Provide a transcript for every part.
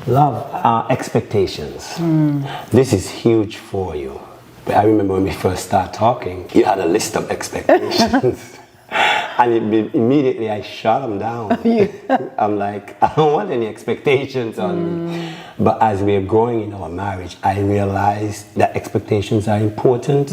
Love, expectations. This is huge for you. But I remember when we first started talking, you had a list of expectations. And immediately I shut them down. I'm like, I don't want any expectations on me. But as we're growing in our marriage, I realized that expectations are important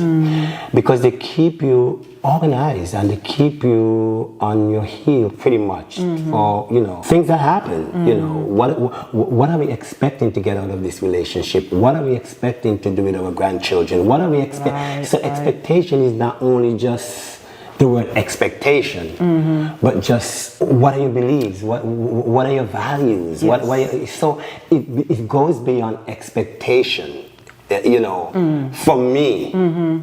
because they keep you organized and they keep you on your heel pretty much for, things that happen. What are we expecting to get out of this relationship? What are we expecting to do with our grandchildren? What are we expecting? So expectation is not only just the word expectation, but just what are your beliefs? What are your values? Yes. So it goes beyond expectation, for me.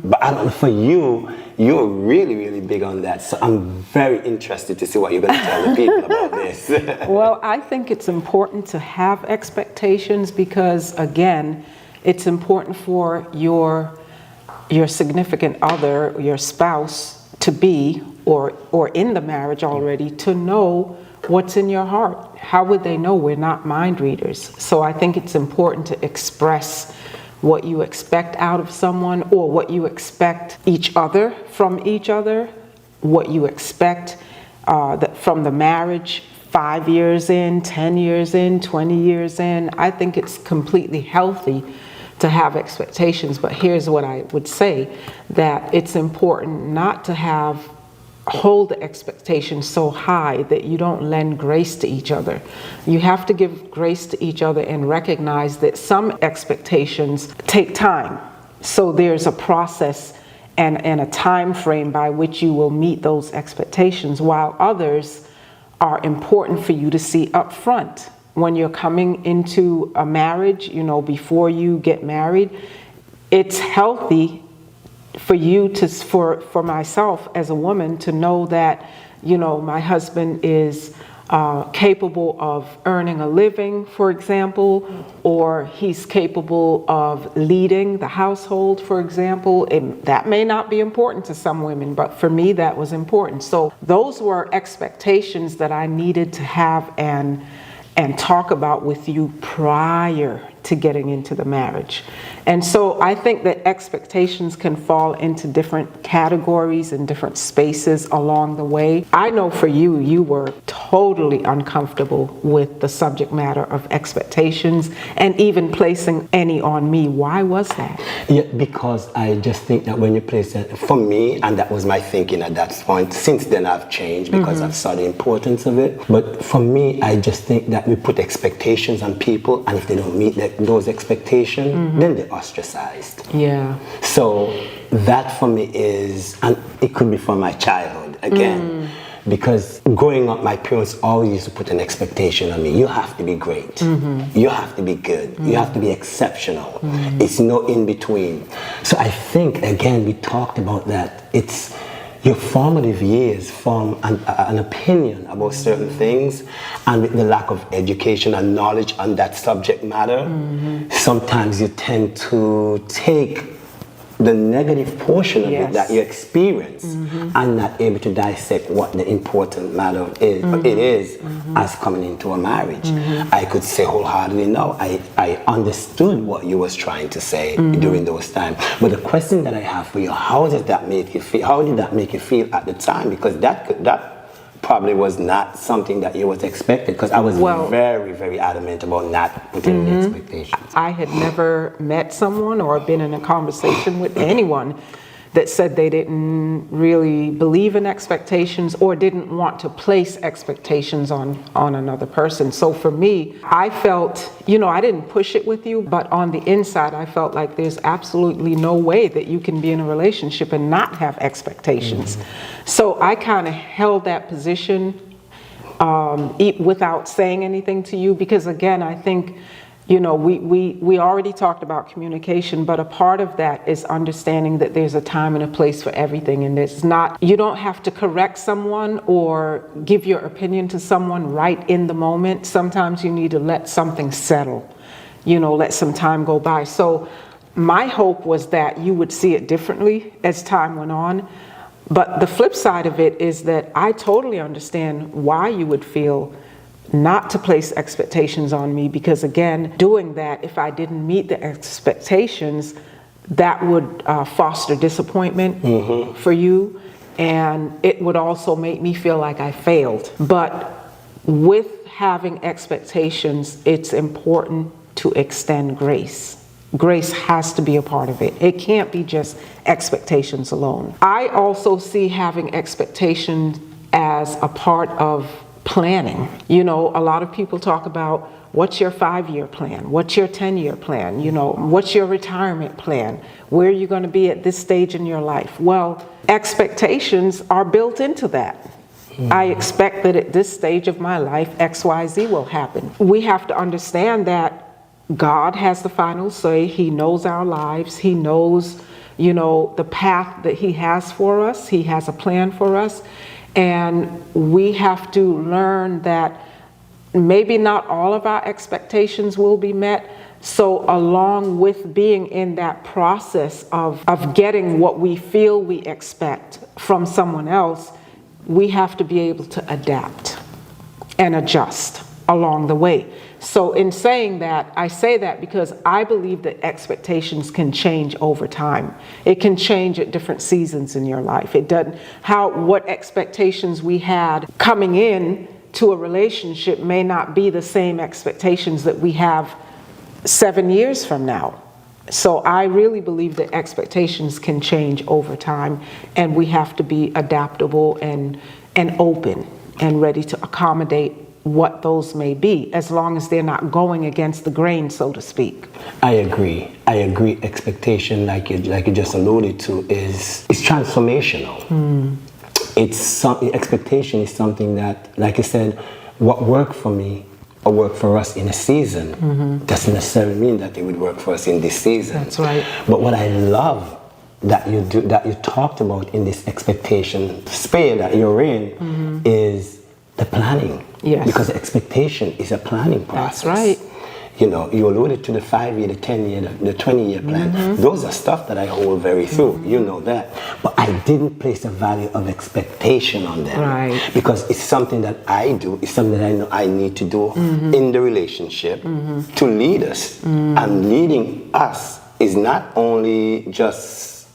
But I don't know, for you, you're really, really big on that. So I'm very interested to see what you're going to tell the people about this. Well, I think it's important to have expectations because, again, it's important for your significant other, your spouse, to be, or in the marriage already, to know what's in your heart. How would they know? We're not mind readers. So I think it's important to express what you expect out of someone, or what you expect from each other, what you expect from the marriage 5 years in, 10 years in, 20 years in. I think it's completely healthy to have expectations, but here's what I would say, that it's important not to hold the expectations so high that you don't lend grace to each other. You have to give grace to each other and recognize that some expectations take time. So there's a process and a time frame by which you will meet those expectations, while others are important for you to see up front. When you're coming into a marriage, before you get married, it's healthy for you for myself as a woman to know that, my husband is capable of earning a living, for example, or he's capable of leading the household, for example. And that may not be important to some women, but for me, that was important. So those were expectations that I needed to have and talk about with you prior to getting into the marriage. And so I think that expectations can fall into different categories and different spaces along the way. I know for you, you were totally uncomfortable with the subject matter of expectations and even placing any on me. Why was that? Yeah, because I just think that when you place it, for me, and that was my thinking at that point, since then I've changed because I've saw the importance of it. But for me, I just think that we put expectations on people, and if they don't meet those expectations, then they're ostracized. Yeah. So that for me is, and it could be from my childhood again, because growing up, my parents always used to put an expectation on me. You have to be great. You have to be good. You have to be exceptional. It's no in between. So I think, again, we talked about that. It's your formative years form an opinion about certain things, and with the lack of education and knowledge on that subject matter, sometimes you tend to take the negative portion of it that you experience and not able to dissect what the important matter is. But it is as coming into a marriage. I could say wholeheartedly, no, I understood what you was trying to say during those times. But the question that I have for you, how did that make you feel? How did that make you feel at the time? Because that probably was not something that you was expected, because I was very, very adamant about not putting any expectations. I had never met someone or been in a conversation with anyone that said they didn't really believe in expectations or didn't want to place expectations on another person. So for me, I felt, I didn't push it with you, but on the inside, I felt like there's absolutely no way that you can be in a relationship and not have expectations. So I kind of held that position without saying anything to you, because again, I think, we already talked about communication, but a part of that is understanding that there's a time and a place for everything. And it's not, you don't have to correct someone or give your opinion to someone right in the moment. Sometimes you need to let something settle, let some time go by. So my hope was that you would see it differently as time went on. But the flip side of it is that I totally understand why you would feel not to place expectations on me, because again, doing that, if I didn't meet the expectations, that would foster disappointment for you, and it would also make me feel like I failed. But with having expectations, it's important to extend grace. Grace has to be a part of it. It can't be just expectations alone. I also see having expectations as a part of planning. You know, a lot of people talk about, what's your 5-year plan? What's your 10-year plan? You know, what's your retirement plan? Where are you going to be at this stage in your life? Well, expectations are built into that. I expect that at this stage of my life, X, Y, Z will happen. We have to understand that God has the final say. He knows our lives. He knows, you know, the path that He has for us. He has a plan for us. And we have to learn that maybe not all of our expectations will be met. So along with being in that process of getting what we feel we expect from someone else, we have to be able to adapt and adjust along the way. So in saying that, I say that because I believe that expectations can change over time. It can change at different seasons in your life. It doesn't, what expectations we had coming in to a relationship may not be the same expectations that we have 7 years from now. So I really believe that expectations can change over time, and we have to be adaptable and open and ready to accommodate what those may be, as long as they're not going against the grain, so to speak. I agree. Expectation, like you just alluded to, is transformational. Expectation is something that, like I said, what worked for me or work for us in a season doesn't necessarily mean that it would work for us in this season. That's right. But what I love that you talked about in this expectation sphere that you're in is the planning. Yes. Because expectation is a planning process. That's right. You know, you alluded to the 5-year, the 10-year, the 20-year plan. Those are stuff that I hold very through. You know that. But I didn't place a value of expectation on them. Right. Because it's something that I do. It's something that I know I need to do in the relationship to lead us. And leading us is not only just,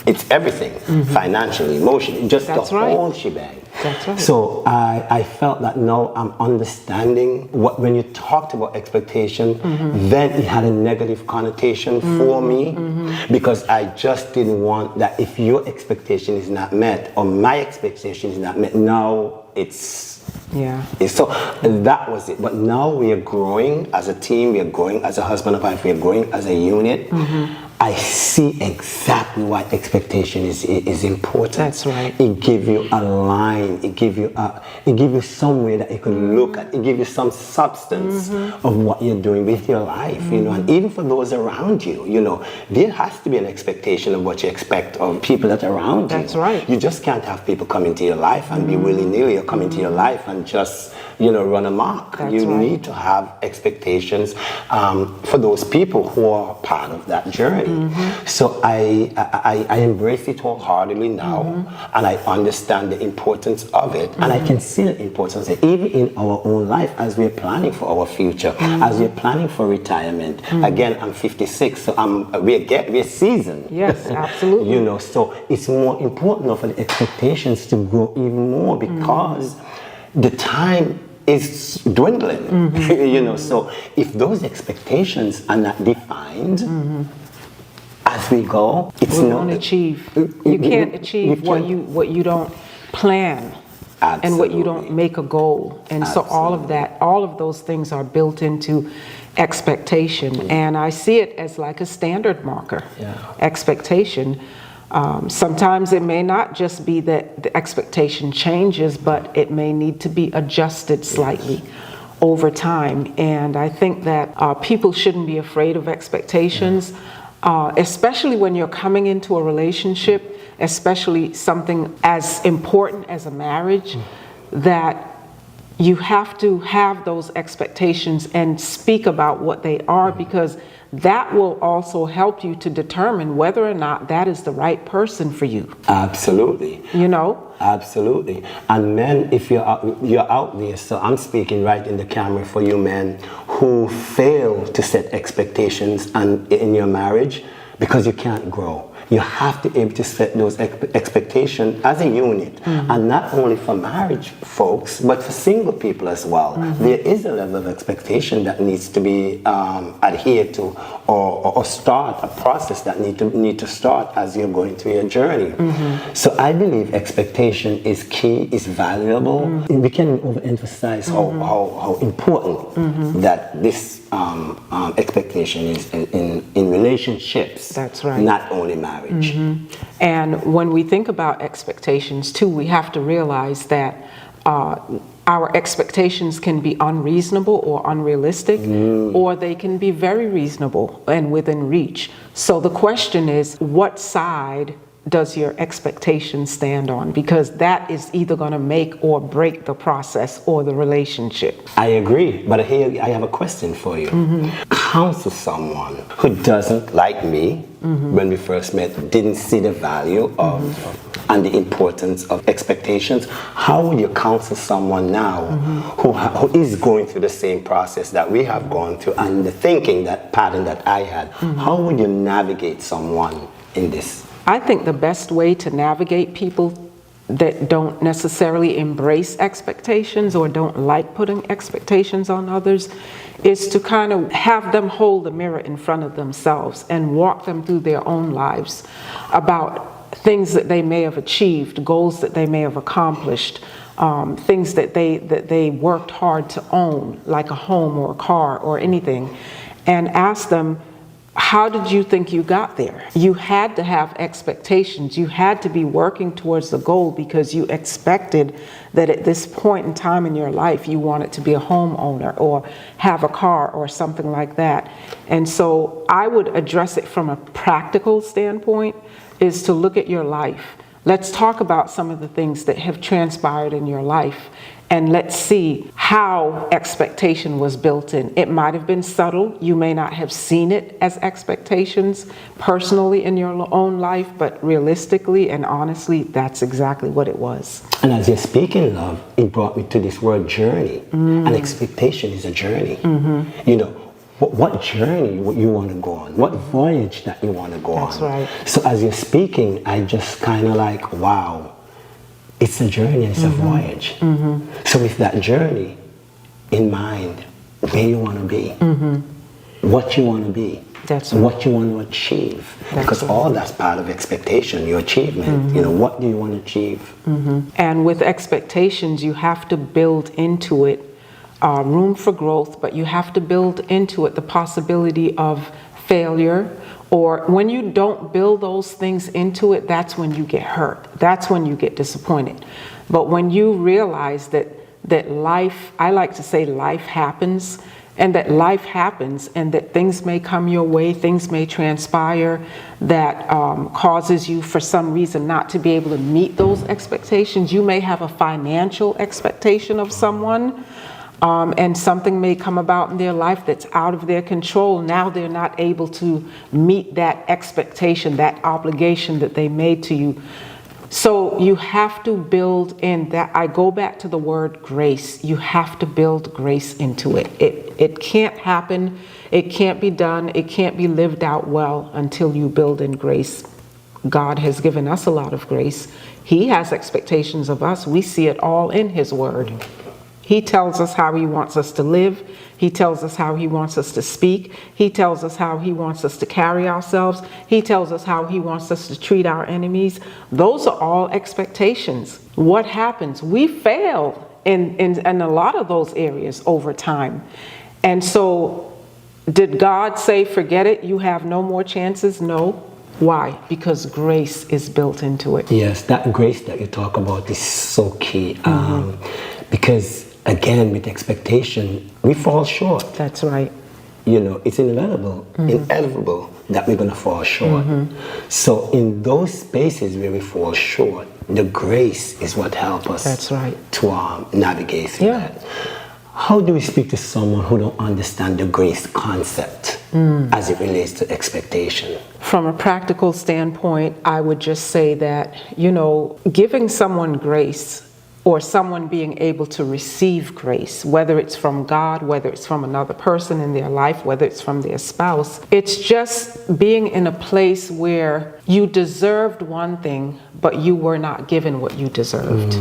it's everything. Financially, emotionally, just That's the right. whole shebang. That's right. So I felt that now I'm understanding when you talked about expectation, then it had a negative connotation for me, because I just didn't want that if your expectation is not met or my expectation is not met, now it's so that was it. But now we are growing as a team, we are growing as a husband and wife, we are growing as a unit. I see exactly why expectation is important. That's right. It gives you a line. It gives you somewhere that you can look at. It gives you some substance of what you're doing with your life. You know, and even for those around you, you know, there has to be an expectation of what you expect of people that are around you. That's right. You just can't have people come into your life and be willy-nilly, or come into your life and just, you know, run amok. That's you right. need to have expectations for those people who are part of that journey. So I embrace it wholeheartedly now, and I understand the importance of it, and I can see the importance of it even in our own life as we're planning for our future, as we're planning for retirement. Again, I'm 56, so we're seasoned. Yes, absolutely. You know, so it's more important now for the expectations to grow even more, because the time is dwindling. You know, so if those expectations are not defined as we go, it's We not won't achieve. You can't achieve what you don't plan. And what you don't make a goal. And so all of those things are built into expectation. And I see it as like a standard marker. Expectation. Sometimes it may not just be that the expectation changes, but it may need to be adjusted slightly over time. And I think that people shouldn't be afraid of expectations, especially when you're coming into a relationship, especially something as important as a marriage, that you have to have those expectations and speak about what they are, because that will also help you to determine whether or not that is the right person for you. Absolutely. You know? Absolutely. And men, if you're out there, so I'm speaking right in the camera for you men who fail to set expectations and in your marriage because you can't grow. You have to be able to set those expectations as a unit, and not only for marriage folks, but for single people as well. There is a level of expectation that needs to be adhered to, or start a process that need to start as you're going through your journey. So I believe expectation is key, is valuable. We can overemphasize how important that this expectation is in relationships. That's right. Not only marriage. And when we think about expectations too, we have to realize that our expectations can be unreasonable or unrealistic, or they can be very reasonable and within reach. So the question is, what side does your expectation stand on? Because that is either going to make or break the process or the relationship. I agree, but here I have a question for you. Counsel someone who doesn't like me when we first met, didn't see the value of and the importance of expectations. How would you counsel someone now who is going through the same process that we have gone through and the thinking, that pattern that I had? How would you navigate someone in this? I think the best way to navigate people that don't necessarily embrace expectations or don't like putting expectations on others is to kind of have them hold the mirror in front of themselves and walk them through their own lives about things that they may have achieved, goals that they may have accomplished, things that they worked hard to own, like a home or a car or anything, and ask them, how did you think you got there? You had to have expectations. You had to be working towards the goal because you expected that at this point in time in your life you wanted to be a homeowner or have a car or something like that. And so I would address it from a practical standpoint, is to look at your life. Let's talk about some of the things that have transpired in your life, and let's see how expectation was built in. It might have been subtle. You may not have seen it as expectations personally in your own life, but realistically and honestly, that's exactly what it was. And as you're speaking, love, it brought me to this word journey. And expectation is a journey. You know, what journey you want to go on, what voyage that you want to go on. That's right. So as you're speaking, I just kind of like, wow, it's a journey, it's a voyage. So with that journey in mind, where you want to be, what you want to be, That's right. what you want to achieve. Because all that's part of expectation, your achievement. You know, what do you want to achieve? And with expectations, you have to build into it room for growth, but you have to build into it the possibility of failure. Or when you don't build those things into it, that's when you get hurt. That's when you get disappointed. But when you realize that life, I like to say life happens, and that life happens, and that things may come your way, things may transpire that causes you for some reason not to be able to meet those expectations. You may have a financial expectation of someone, and something may come about in their life that's out of their control. Now they're not able to meet that expectation, that obligation that they made to you. So you have to build in that. I go back to the word grace. You have to build grace into it. It can't happen. It can't be done. It can't be lived out well until you build in grace. God has given us a lot of grace. He has expectations of us. We see it all in His Word. He tells us how He wants us to live. He tells us how He wants us to speak. He tells us how He wants us to carry ourselves. He tells us how He wants us to treat our enemies. Those are all expectations. What happens? We fail in a lot of those areas over time. And so, did God say, forget it, you have no more chances? No. Why? Because grace is built into it. Yes, that grace that you talk about is so key. Because again, with expectation, we fall short. That's right. You know, it's inevitable that we're going to fall short. So in those spaces where we fall short, the grace is what helps us. That's right. To navigate through that. How do we speak to someone who don't understand the grace concept as it relates to expectation? From a practical standpoint, I would just say that, giving someone grace or someone being able to receive grace, whether it's from God, whether it's from another person in their life, whether it's from their spouse, it's just being in a place where you deserved one thing, but you were not given what you deserved.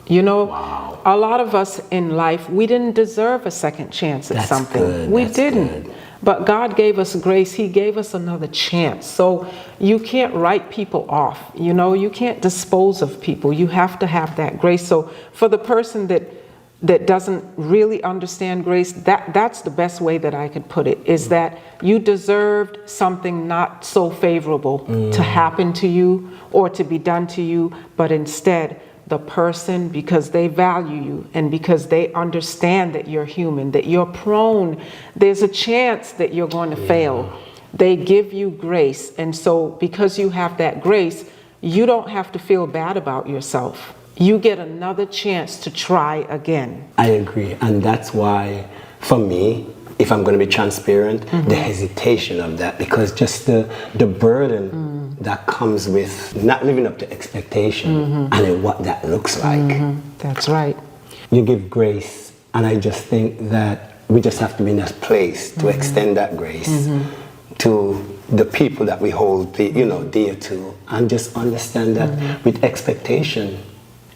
Wow. A lot of us in life, we didn't deserve a second chance at something. Good. We That's didn't. good. But God gave us grace. He gave us another chance. So you can't write people off. You can't dispose of people. You have to have that grace. So for the person that doesn't really understand grace, that's the best way that I could put it, is that you deserved something not so favorable to happen to you or to be done to you, but instead, the person, because they value you and because they understand that you're human, that you're prone, there's a chance that you're going to fail. They give you grace. And so because you have that grace, you don't have to feel bad about yourself. You get another chance to try again. I agree. And that's why, for me, if I'm going to be transparent, the hesitation of that, because just the burden that comes with not living up to expectation and then what that looks like. That's right. You give grace, and I just think that we just have to be in a place to extend that grace to the people that we hold dear to, and just understand that with expectation,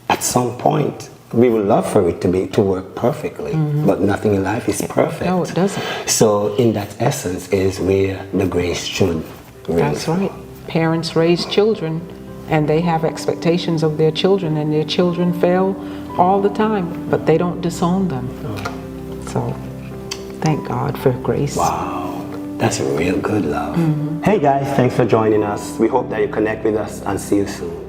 at some point, we would love for it to work perfectly, but nothing in life is perfect. No, it doesn't. So in that essence is where the grace should really. That's right. Parents raise children and they have expectations of their children, and their children fail all the time, but they don't disown them. So thank God for grace. Wow, that's real good love. Hey guys, thanks for joining us. We hope that you connect with us, and see you soon.